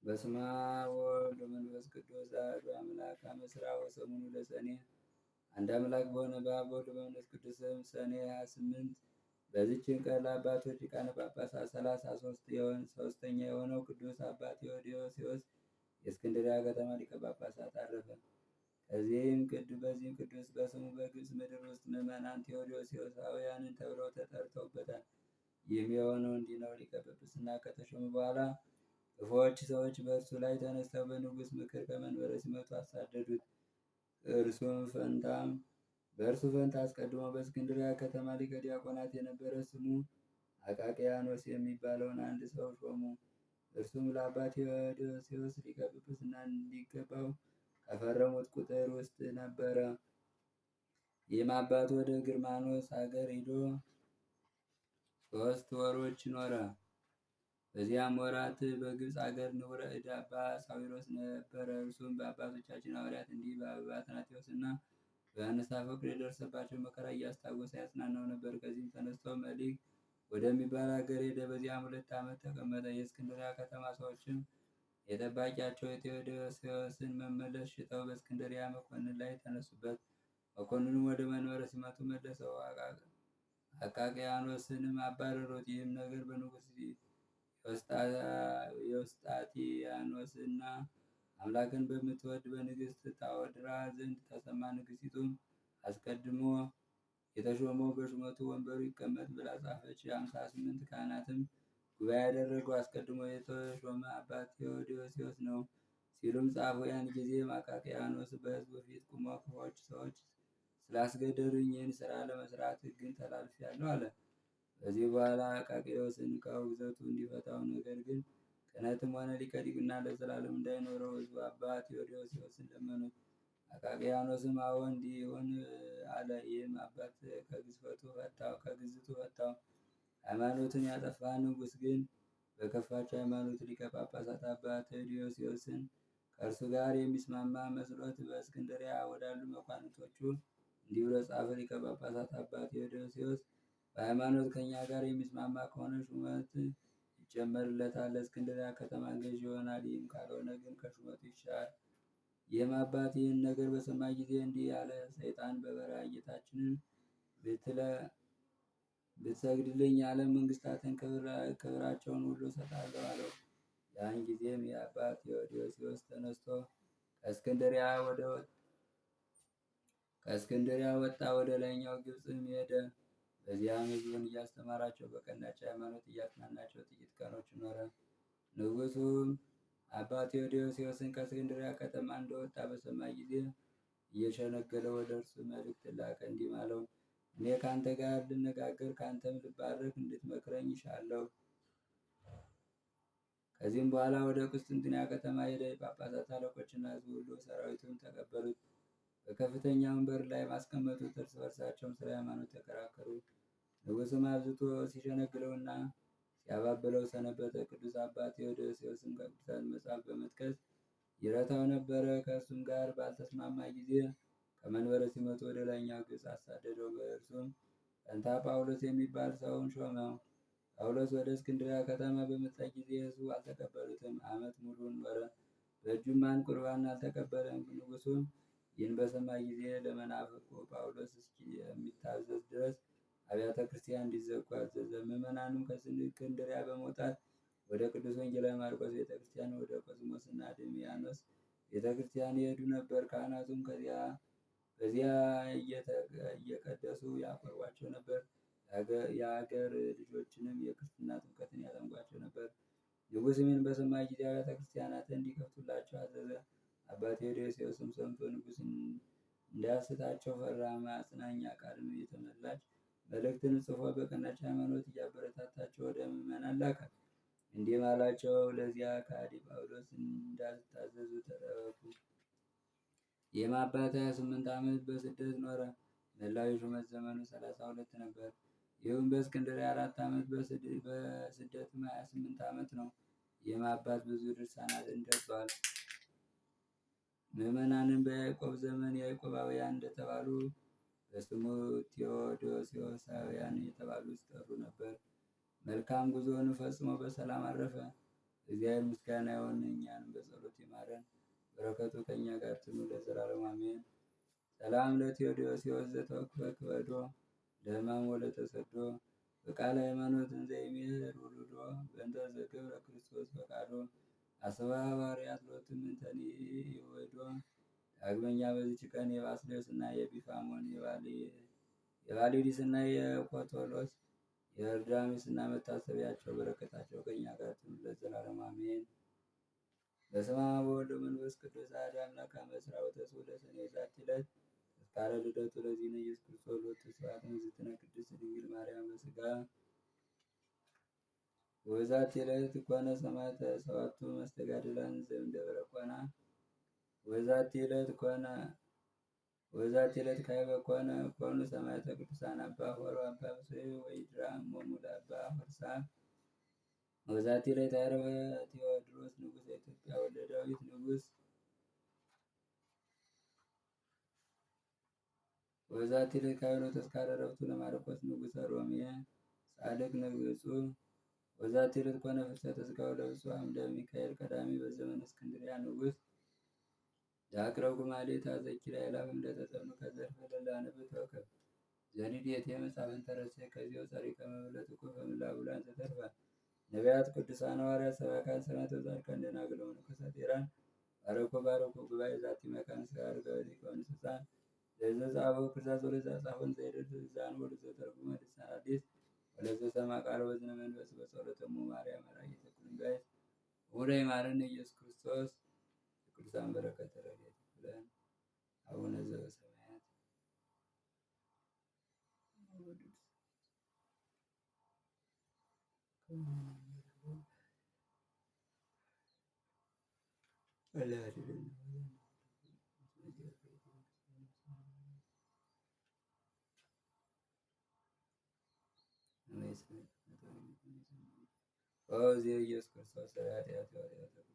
በስመ አብ ወወልድ ወመንፈስ ቅዱስ አሐዱ አምላክ አመ ዕስራ ወሰሙኑ ለሰኔ። አንድ አምላክ በሆነ በአብ ወልድ በመንፈስ ቅዱስ ስም ሰኔ 28 በዚችን ቀን ለአባቶች ሊቃነ ጳጳሳት 33ኛ የሆነው ቅዱስ አባት ቴዎዶስዮስ የእስክንድርያ ከተማ ሊቀ ጳጳሳት አረፈ። በዚህም ቅዱስ በስሙ በግብፅ ምድር ውስጥ ምዕመናን ቴዎዶስዮሳውያንን ተብለው ተጠርተውበታል። ይህም የሆነው እንዲህ ነው። ሊቀ ጵጵስና ከተሾመ በኋላ ክፉዎች ሰዎች በእርሱ ላይ ተነስተው በንጉሥ ምክር ከመንበረ ሲመቱ አሳደዱት። በእርሱ ፈንታ አስቀድሞ በእስክንድርያ ከተማ ሊቀ ዲያቆናት የነበረ ስሙ አቃቅያኖስ የሚባለውን አንድ ሰው ሾሙ። እርሱም ለአባ ቴዎዶስዮስ ሊቀ ጵጵስና እንዲገባው ከፈረሙት ቁጥር ውስጥ ነበረ። ይህም አባት ወደ ግርማኖስ ሀገር ሂዶ 3 ወሮች ኖረ። በዚያም ወራት በግብፅ ሀገር ንቡረ እድ አባ ሳዊሮስ ነበረ። እርሱም በአባቶቻችን ሐዋርያት እንዲህ በአባ አትናቴዎስ እና በዮሐንስ አፈወርቅ የደረሰባቸው መከራ እያስታወሰ ያጽናናው ነበር። ከዚህም ተነስቶ መልክ ወደሚባል ሀገር ሄደ። በዚያም 2 ዓመት ተቀመጠ። የእስክንድርያ ከተማ ሰዎችም የጠባቂያቸው የቴዎዶስዮስን መመለስ ሽተው በእስክንድርያ መኮንን ላይ ተነሱበት። መኮንኑም ወደ መንበረ ሲመቱ መለሰው። አቃቅያኖስንም አባረሩት። ይህም ነገር በንጉሥ የውስጣቲያኖስና አምላክን በምትወድ በንግሥት ታወድራ ዘንድ ተሰማ። ንግሥቲቱም አስቀድሞ የተሾመው በሹመቱ ወንበሩ ይቀመጥ ብላ ጻፈች። 58 ካህናትም ጉባኤ ያደረጉ አስቀድሞ የተሾመ አባት ቴዎዶስዮስ ነው ሲሉም ጻፉ። ያን ጊዜም አቃቅያኖስ በሕዝቡ ፊት ቁሞ ክፉዎች ሰዎች ስላስገደሉኝ ይህን ሥራ ለመስራት ሕግን ተላልፌአለሁ አለ። ከዚህ በኋላ አቃቅያኖስን ከውግዘቱ እንዲፈታው፣ ነገር ግን ክህነትም ሆነ ሊቀ ዲቁና ለዘላለም እንዳይኖረው ሕዝቡ አባ ቴዎዶስዮስን ለመኑት። አቃቅያኖስም አዎን እንዲህ ይሁን አለ። ይህም አባት ከግዝቱ ፈታው። ሃይማኖትን ያጠፋ ንጉሥ ግን በከፋች ሃይማኖት ሊቀ ጳጳሳት አባ ቴዎዶስዮስን ከእርሱ ጋር የሚስማማ መስሎት በእስክንድርያ ወዳሉ መኳንንቶቹ እንዲህ ብሎ ጻፈ። ሊቀ ጳጳሳት አባ ቴዎዶስዮስ በሃይማኖት ከእኛ ጋር የሚስማማ ከሆነ ሹመት ይጨመርለታል፣ ለእስክንድርያ ከተማ ገዥ ይሆናል። ይህም ካልሆነ ግን ከሹመቱ ይሻር። ይህም አባት ይህን ነገር በሰማ ጊዜ እንዲህ አለ። ሰይጣን በበረሃ ጌታችንን ብትሰግድልኝ የዓለም መንግስታትን ክብራቸውን ሁሉ እሰጥሃለሁ አለው። ያን ጊዜም የአባ ቴዎዶስዮስ ተነስቶ ከእስክንድርያ ወጣ፣ ወደ ላይኛው ግብፅም ሄደ። በዚያም ሕዝቡን እያስተማራቸው በቀናች ሃይማኖት እያጽናናቸው ጥቂት ቀኖች ኖረ። ንጉሡም አባ ቴዎዶስዮስን ከእስክንድርያ ከተማ እንደወጣ በሰማ ጊዜ እየሸነገለ ወደ እርሱ መልእክት ላከ፣ እንዲህም አለው፦ እኔ ከአንተ ጋር ልነጋገር ከአንተም ልባረክ እንድትመክረኝ ይሻለሁ። ከዚህም በኋላ ወደ ቁስጥንጥንያ ከተማ ሄደ። የጳጳሳት አለቆችና ሕዝቡ ሁሉ ሰራዊቱን ተቀበሉት፣ በከፍተኛ ወንበር ላይ ማስቀመጡት። እርስ በርሳቸውም ስለ ሃይማኖት ተከራከሩ። ንጉሡም አብዝቶ ሲሸነግለውና ሲያባብለው ሰነበተ። ቅዱስ አባ ቴዎዶስዮስም ከቅዱሳት መጽሐፍ በመጥቀስ ይረታው ነበረ። ከእርሱም ጋር ባልተስማማ ጊዜ ከመንበረ ሲመቱ ወደ ላይኛው ግብፅ አሳደደው። በእርሱም ፈንታ ጳውሎስ የሚባል ሰውን ሾመው። ጳውሎስ ወደ እስክንድርያ ከተማ በመጣ ጊዜ ሕዝቡ አልተቀበሉትም። ዓመት ሙሉ ኖረ። በእጁም አንድ ቁርባን አልተቀበለም። ንጉሡም ይህን በሰማ ጊዜ ለመናፍቁ ጳውሎስ የሚታዘዝ ድረስ አብያተ ክርስቲያን እንዲዘጉ አዘዘ። ምዕመናኑም ከእስክንድርያ በመውጣት ወደ ቅዱስ ወንጌላዊ ማርቆስ ቤተ ክርስቲያን፣ ወደ ቆስሞስና ድሚያኖስ ቤተ ክርስቲያን ይሄዱ ነበር። ካህናቱም በዚያ እየቀደሱ ያቆርቧቸው ነበር። የአገር ልጆችንም የክርስትና ጥምቀትን ያጠምቋቸው ነበር። ንጉሡም ይህን በሰማ ጊዜ አብያተ ክርስቲያናትን እንዲከፍቱላቸው አዘዘ። አባ ቴዎዶስዮስም ሰምቶ ንጉሥ እንዳያስታቸው ፈራ። ማጽናኛ ቃልም የተመላች መልእክትን ጽፎ በቀናች ሃይማኖት እያበረታታቸው ወደ ምዕመናን ላከ። እንዲህም አላቸው፦ ለዚያ ከሃዲ ጳውሎስ እንዳትታዘዙ ተጠበቁ። ይህም አባት 28 ዓመት በስደት ኖረ። መላው የሹመት ዘመኑ 32 ነበር። ይህም በእስክንድርያ 4 ዓመት በስደትም 28 ዓመት ነው። ይህም አባት ብዙ ድርሳናትን ደርሷል። ምዕመናንም በያዕቆብ ዘመን ያዕቆባውያን እንደተባሉ በስሙ ቴዎዶስዮሳውያን የተባሉ ይጠሩ ነበር። መልካም ጉዞውን ፈጽሞ በሰላም አረፈ። እግዚአብሔር ምስጋና ይሁን። እኛንም በጸሎት ይማረን፣ በረከቱ ከእኛ ጋር ትኑር ለዘላለሙ አሜን። ሰላም ለቴዎዶስዮስ ዘተወክፈ ክበዶ ለሕማም ወለተሰዶ በቃለ ሃይማኖት እንዘ ይሜህር ውሉዶ በእንተ ዘገብረ ክርስቶስ ፈቃዶ አስባ ሐዋርያት ሎቱ ምንተኒ ይወዶ። ዳግመኛ በዚች ቀን የባስልዮስ እና የኤጲፋሞን የቫሊዲስ እና የኮቶሎስ የእርዳሚስ እና መታሰቢያቸው በረከታቸው ከእኛ ጋር ትኑር ለዘላለሙ አሜን። በስመ አብ ወወልድ ወመንፈስ ቅዱስ አሐዱ አምላክ አመ ዕስራ ወተስዑ ለሰኔ ዛቲ ዕለት ተስካረ ልደቱ ለእግዚእነ ኢየሱስ ክርስቶስ ሎቱ ስብሐት እግዝእትነ ቅድስት ድንግል ማርያም በሥጋ ወበዛቲ ዕለት ኮነ ሰማዕተ ሰባቱ መስተጋድላን ዘእምደብረ ኮና ወበዛቲ ዕለት ካዕበ ኮኑ ሰማዕተ ቅዱሳን አባ ሆር አባ ብፁዕ ወይድራ እሞሙ ለአባ ሆርሳ ወበዛቲ ዕለት ዐረፈ ቴዎድሮስ ንጉሠ ኢትዮጵያ ወልደ ዳዊት ንጉሥ። ወበዛቲ ዕለት ካህኑ ተስካረ ዕረፍቱ ለማርቆስ ንጉሠ ሮሜ ጻድቅ ንጹሕ። ወበዛቲ ዕለት ኮነ ፍልሰተ ሥጋው ለብፁዕ አምደ ሚካኤል ቀዳሚ በዘመነ እስክንድርያ ንጉሥ። ዘአቅረብኩ ማኅሌተ አዘኪራ አእላፍ እምለተጸምዱ ከዘልፈ ለላነብብ ተወከፍ ዘኒድየቴ መጽሐፈን ተረሴ ከዚሁ ጸሪቀ መበለት እኮ በምላቡላን ዘተርፈ ነቢያት ቅዱሳን ሐዋርያት ሰባክያን ሰማዕታት ጻድቃን ደናግል ወመነኮሳት ሄራን ባረኮ ጉባኤ ዛቲ መካነ እስከ አረጋዊ ሊቃውንት ሕፃን ለዘ ጻፈው ክርታስ ወለዘ ጻፈውን ዘይደርስ ሕፃን ወለዘ ተርጉመ ልሳነ አዲስ ወለዘ ሰማ ቃለ በዝነ መንፈስ በጸሎተሙ ማርያም አራቂተ ኩሉ እምባይስ ወደ ይማረን ኢየሱስ ክርስቶስ ቅዱሳን በረከት ረድኤት ይክፈለን። አቡነ ዘበሰማያት ኢየሱስ ክርስቶስ